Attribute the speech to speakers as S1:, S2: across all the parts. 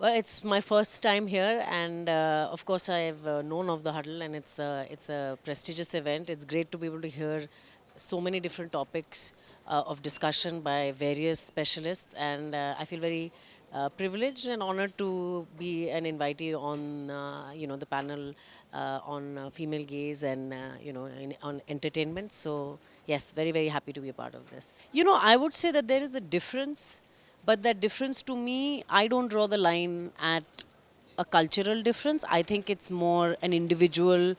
S1: Well, it's my first time here, and of course, I've known of the huddle, and it's a prestigious event. It's great to be able to hear so many different topics of discussion by various specialists, and I feel very privileged and honored to be an invitee on the panel on female gaze and on entertainment. So yes, very happy to be a part of this. I would say that there is a difference, but that difference to me, I don't draw the line at a cultural difference. I think it's more an individual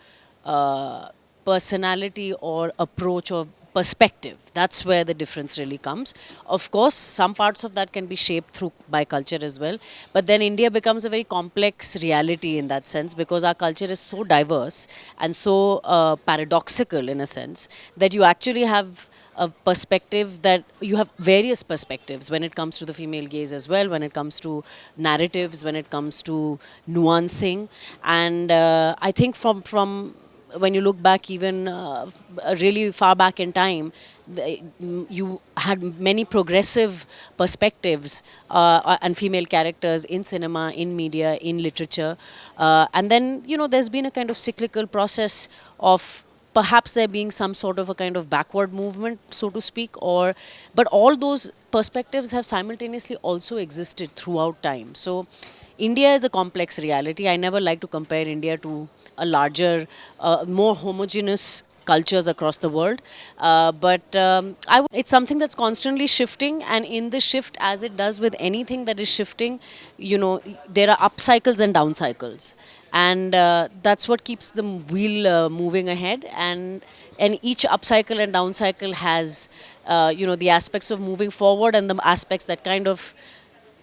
S1: personality or approach or perspective. That's where the difference really comes. Of course, some parts of that can be shaped through by culture as well. But then India becomes a very complex reality in that sense because our culture is so diverse and so paradoxical in a sense that you actually have a perspective that you have various perspectives when it comes to the female gaze as well, when it comes to narratives, when it comes to nuancing. And I think from when you look back even really far back in time, you had many progressive perspectives and female characters in cinema, in media, in literature. And then, there's been a kind of cyclical process of perhaps there being some sort of a kind of backward movement, so to speak, or but all those perspectives have simultaneously also existed throughout time. So India is a complex reality. I never like to compare India to a larger, more homogeneous cultures across the world. But it's something that's constantly shifting, and in the shift, as it does with anything that is shifting, there are up cycles and down cycles, and that's what keeps the wheel moving ahead. And each up cycle and down cycle has, the aspects of moving forward and the aspects that kind of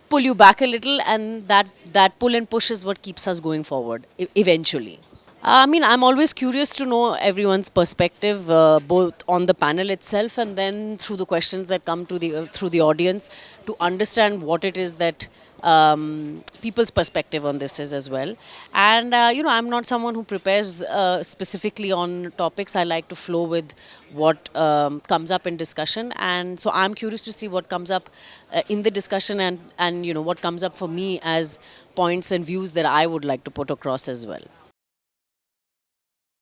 S1: pull you back a little, and that pull and push is what keeps us going forward eventually. I mean, I'm always curious to know everyone's perspective, both on the panel itself and then through the questions that come to the through the audience, to understand what it is that people's perspective on this is as well. And I'm not someone who prepares specifically on topics. I like to flow with what comes up in discussion, and so I'm curious to see what comes up in the discussion, and what comes up for me as points and views that I would like to put across as well.